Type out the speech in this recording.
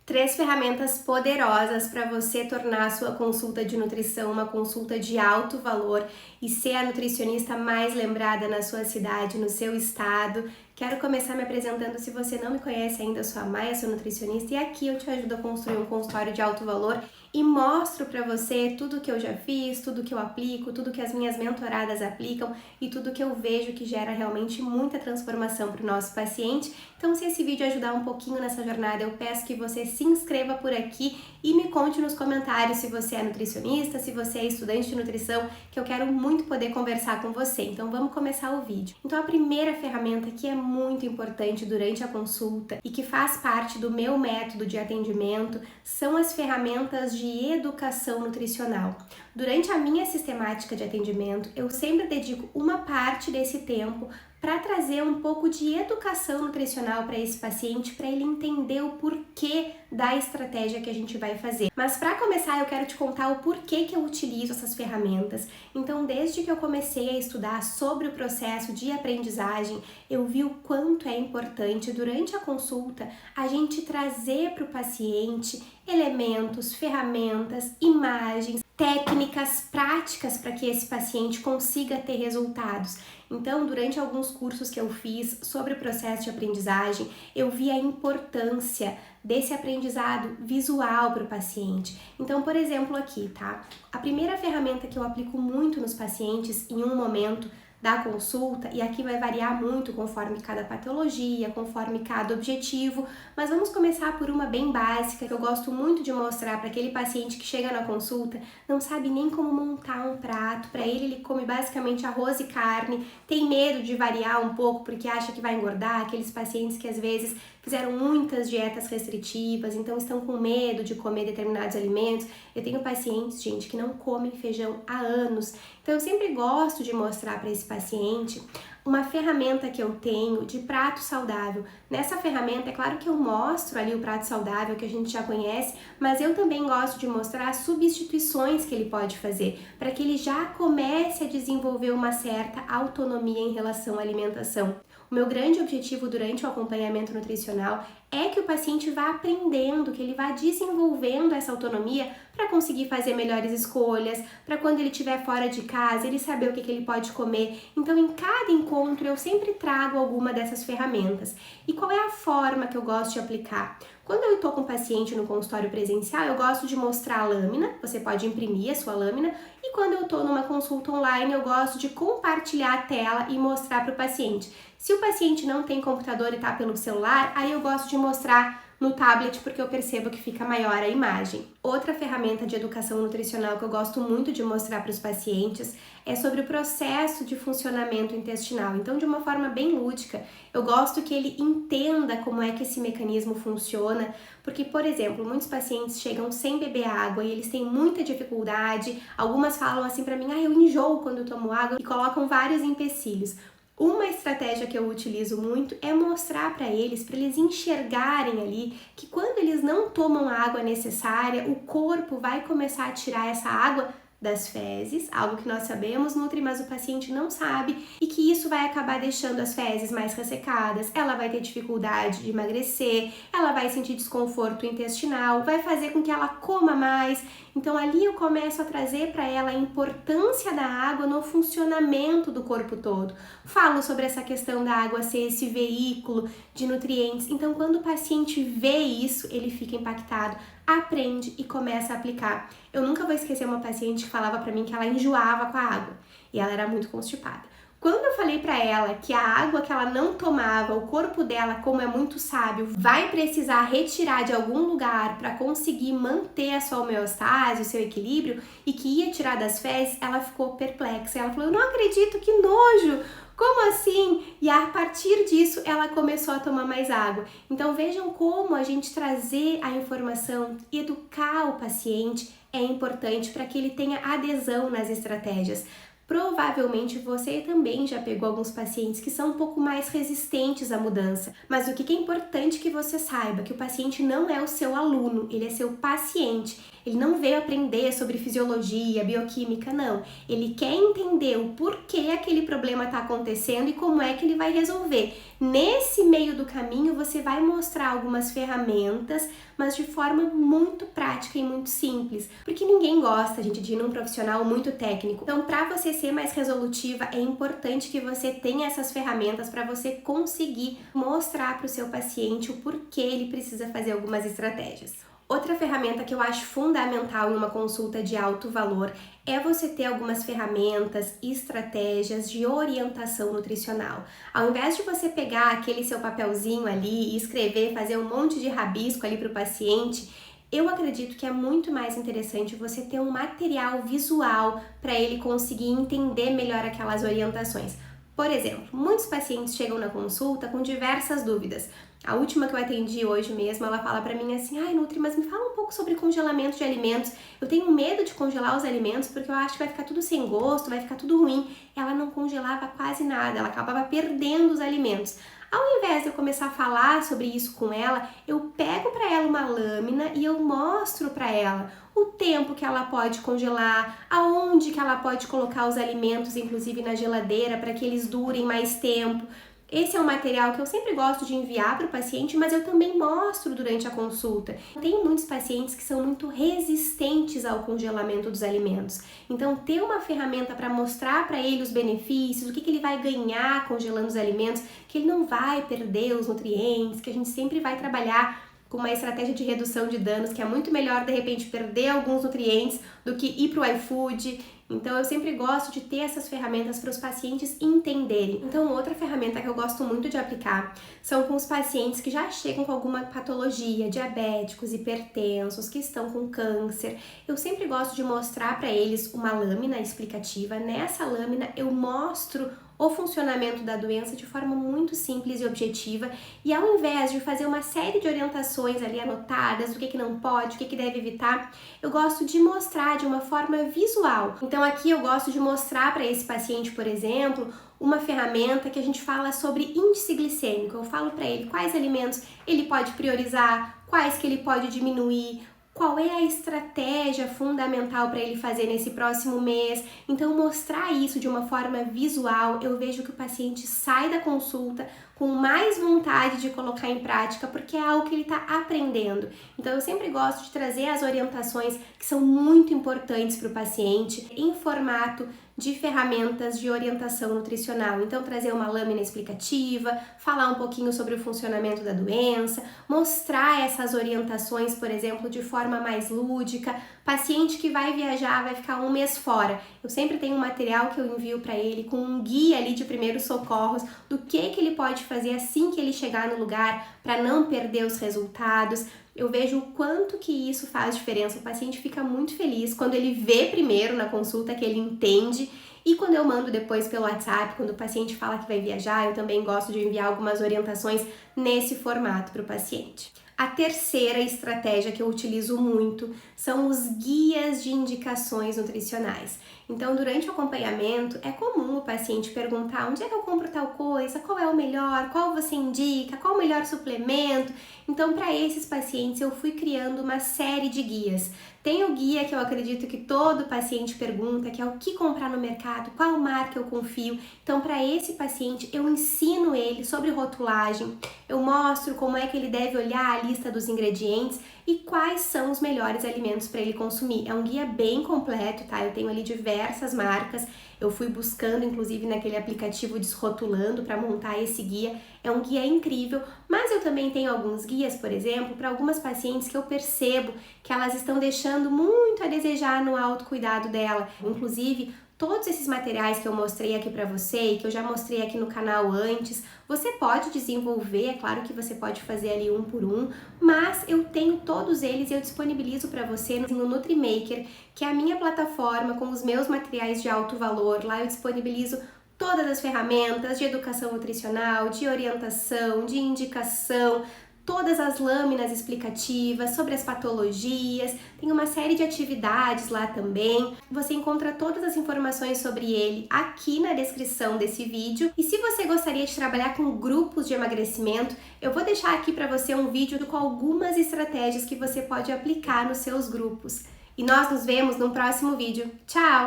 3 ferramentas poderosas para você tornar a sua consulta de nutrição uma consulta de alto valor e ser a nutricionista mais lembrada na sua cidade, no seu estado. Quero começar me apresentando. Se você não me conhece ainda, eu sou a Maia, sou nutricionista e aqui eu te ajudo a construir um consultório de alto valor e mostro para você tudo que eu já fiz, tudo que eu aplico, tudo que as minhas mentoradas aplicam e tudo que eu vejo que gera realmente muita transformação para o nosso paciente. Então, se esse vídeo ajudar um pouquinho nessa jornada, eu peço que você se inscreva por aqui e me conte nos comentários se você é nutricionista, se você é estudante de nutrição, que eu quero muito poder conversar com você. Então, vamos começar o vídeo. Então, a primeira ferramenta que é muito importante durante a consulta e que faz parte do meu método de atendimento são as ferramentas de educação nutricional. Durante a minha sistemática de atendimento, eu sempre dedico uma parte desse tempo para trazer um pouco de educação nutricional para esse paciente, para ele entender o porquê da estratégia que a gente vai fazer. Mas para começar, eu quero te contar o porquê que eu utilizo essas ferramentas. Então, desde que eu comecei a estudar sobre o processo de aprendizagem, eu vi o quanto é importante durante a consulta a gente trazer para o paciente elementos, ferramentas, imagens, técnicas práticas para que esse paciente consiga ter resultados. Então, durante alguns cursos que eu fiz sobre o processo de aprendizagem, eu vi a importância desse aprendizado visual para o paciente. Então, por exemplo, aqui, tá? A primeira ferramenta que eu aplico muito nos pacientes em um momento da consulta, e aqui vai variar muito conforme cada patologia, conforme cada objetivo, mas vamos começar por uma bem básica que eu gosto muito de mostrar para aquele paciente que chega na consulta, não sabe nem como montar um prato, para ele come basicamente arroz e carne, tem medo de variar um pouco porque acha que vai engordar, aqueles pacientes que às vezes fizeram muitas dietas restritivas, então estão com medo de comer determinados alimentos. Eu tenho pacientes, gente, que não comem feijão há anos, então eu sempre gosto de mostrar para esse paciente uma ferramenta que eu tenho de prato saudável. Nessa ferramenta, é claro que eu mostro ali o prato saudável que a gente já conhece, mas eu também gosto de mostrar as substituições que ele pode fazer, para que ele já comece a desenvolver uma certa autonomia em relação à alimentação. O meu grande objetivo durante o acompanhamento nutricional é que o paciente vá aprendendo, que ele vá desenvolvendo essa autonomia para conseguir fazer melhores escolhas, para quando ele estiver fora de casa, ele saber o que ele pode comer. Então, em cada encontro, eu sempre trago alguma dessas ferramentas. E qual é a forma que eu gosto de aplicar? Quando eu estou com o paciente no consultório presencial, eu gosto de mostrar a lâmina, você pode imprimir a sua lâmina, e quando eu estou numa consulta online, eu gosto de compartilhar a tela e mostrar para o paciente. Se o paciente não tem computador e está pelo celular, aí eu gosto de mostrar no tablet porque eu percebo que fica maior a imagem. Outra ferramenta de educação nutricional que eu gosto muito de mostrar para os pacientes é sobre o processo de funcionamento intestinal. Então, de uma forma bem lúdica, eu gosto que ele entenda como é que esse mecanismo funciona, porque, por exemplo, muitos pacientes chegam sem beber água e eles têm muita dificuldade. Algumas falam assim para mim, eu enjoo quando eu tomo água, e colocam vários empecilhos. Uma estratégia que eu utilizo muito é mostrar para eles enxergarem ali que quando eles não tomam a água necessária, o corpo vai começar a tirar essa água das fezes, algo que nós sabemos, nutre, mas o paciente não sabe, e que isso vai acabar deixando as fezes mais ressecadas, ela vai ter dificuldade de emagrecer, ela vai sentir desconforto intestinal, vai fazer com que ela coma mais. Então ali eu começo a trazer para ela a importância da água no funcionamento do corpo todo. Falo sobre essa questão da água ser esse veículo de nutrientes. Então quando o paciente vê isso, ele fica impactado, aprende e começa a aplicar. Eu nunca vou esquecer uma paciente que falava para mim que ela enjoava com a água e ela era muito constipada. Quando eu falei para ela que a água que ela não tomava, o corpo dela, como é muito sábio, vai precisar retirar de algum lugar para conseguir manter a sua homeostase, o seu equilíbrio, e que ia tirar das fezes, ela ficou perplexa. Ela falou, eu não acredito, que nojo! Como assim? E a partir disso, ela começou a tomar mais água. Então vejam como a gente trazer a informação, educar o paciente é importante para que ele tenha adesão nas estratégias. Provavelmente você também já pegou alguns pacientes que são um pouco mais resistentes à mudança, mas o que é importante que você saiba, que o paciente não é o seu aluno, ele é seu paciente. Ele não veio aprender sobre fisiologia, bioquímica, não. Ele quer entender o porquê aquele problema está acontecendo e como é que ele vai resolver. Nesse meio do caminho, você vai mostrar algumas ferramentas, mas de forma muito prática e muito simples, porque ninguém gosta, gente, de ir num profissional muito técnico. Então, para você ser mais resolutiva, é importante que você tenha essas ferramentas para você conseguir mostrar para o seu paciente o porquê ele precisa fazer algumas estratégias. Outra ferramenta que eu acho fundamental em uma consulta de alto valor é você ter algumas ferramentas e estratégias de orientação nutricional. Ao invés de você pegar aquele seu papelzinho ali e escrever, fazer um monte de rabisco ali para o paciente, eu acredito que é muito mais interessante você ter um material visual para ele conseguir entender melhor aquelas orientações. Por exemplo, muitos pacientes chegam na consulta com diversas dúvidas. A última que eu atendi hoje mesmo, ela fala pra mim assim: ai, Nutri, mas me fala um pouco sobre congelamento de alimentos. Eu tenho medo de congelar os alimentos porque eu acho que vai ficar tudo sem gosto, vai ficar tudo ruim. Ela não congelava quase nada, ela acabava perdendo os alimentos. Ao invés de eu começar a falar sobre isso com ela, eu pego para ela uma lâmina e eu mostro para ela o tempo que ela pode congelar, aonde que ela pode colocar os alimentos, inclusive na geladeira, para que eles durem mais tempo. Esse é um material que eu sempre gosto de enviar para o paciente, mas eu também mostro durante a consulta. Tem muitos pacientes que são muito resistentes ao congelamento dos alimentos. Então, ter uma ferramenta para mostrar para ele os benefícios, o que ele vai ganhar congelando os alimentos, que ele não vai perder os nutrientes, que a gente sempre vai trabalhar com uma estratégia de redução de danos, que é muito melhor, de repente, perder alguns nutrientes do que ir para o iFood. Então, eu sempre gosto de ter essas ferramentas para os pacientes entenderem. Então, outra ferramenta que eu gosto muito de aplicar são com os pacientes que já chegam com alguma patologia, diabéticos, hipertensos, que estão com câncer. Eu sempre gosto de mostrar para eles uma lâmina explicativa. Nessa lâmina, eu mostro o funcionamento da doença de forma muito simples e objetiva, e ao invés de fazer uma série de orientações ali anotadas, do que não pode, o que deve evitar, eu gosto de mostrar de uma forma visual. Então aqui eu gosto de mostrar para esse paciente, por exemplo, uma ferramenta que a gente fala sobre índice glicêmico. Eu falo para ele quais alimentos ele pode priorizar, quais que ele pode diminuir, qual é a estratégia fundamental para ele fazer nesse próximo mês. Então, mostrar isso de uma forma visual, eu vejo que o paciente sai da consulta com mais vontade de colocar em prática, porque é algo que ele está aprendendo. Então, eu sempre gosto de trazer as orientações que são muito importantes para o paciente em formato de ferramentas de orientação nutricional. Então, trazer uma lâmina explicativa, falar um pouquinho sobre o funcionamento da doença, mostrar essas orientações, por exemplo, de forma mais lúdica. Paciente que vai viajar, vai ficar um mês fora. Eu sempre tenho um material que eu envio para ele com um guia ali de primeiros socorros do que ele pode fazer assim que ele chegar no lugar para não perder os resultados. Eu vejo o quanto que isso faz diferença. O paciente fica muito feliz quando ele vê primeiro na consulta que ele entende, e quando eu mando depois pelo WhatsApp, quando o paciente fala que vai viajar, eu também gosto de enviar algumas orientações nesse formato para o paciente. A terceira estratégia que eu utilizo muito são os guias de indicações nutricionais. Então, durante o acompanhamento, é comum o paciente perguntar: onde é que eu compro tal coisa? Qual é o melhor? Qual você indica? Qual o melhor suplemento? Então, para esses pacientes, eu fui criando uma série de guias. Tem o guia que eu acredito que todo paciente pergunta, que é o que comprar no mercado, qual marca eu confio. Então, para esse paciente, eu ensino ele sobre rotulagem, eu mostro como é que ele deve olhar a lista dos ingredientes e quais são os melhores alimentos para ele consumir. É um guia bem completo, tá? Eu tenho ali diversas marcas, eu fui buscando inclusive naquele aplicativo Desrotulando para montar esse guia. É um guia incrível, mas eu também tenho alguns guias, por exemplo, para algumas pacientes que eu percebo que elas estão deixando muito a desejar no autocuidado dela. Inclusive, todos esses materiais que eu mostrei aqui para você e que eu já mostrei aqui no canal antes, você pode desenvolver, é claro que você pode fazer ali um por um, mas eu tenho todos eles e eu disponibilizo para você no NutriMaker, que é a minha plataforma com os meus materiais de alto valor. Lá eu disponibilizo todas as ferramentas de educação nutricional, de orientação, de indicação, todas as lâminas explicativas sobre as patologias, tem uma série de atividades lá também. Você encontra todas as informações sobre ele aqui na descrição desse vídeo. E se você gostaria de trabalhar com grupos de emagrecimento, eu vou deixar aqui para você um vídeo com algumas estratégias que você pode aplicar nos seus grupos. E nós nos vemos no próximo vídeo. Tchau!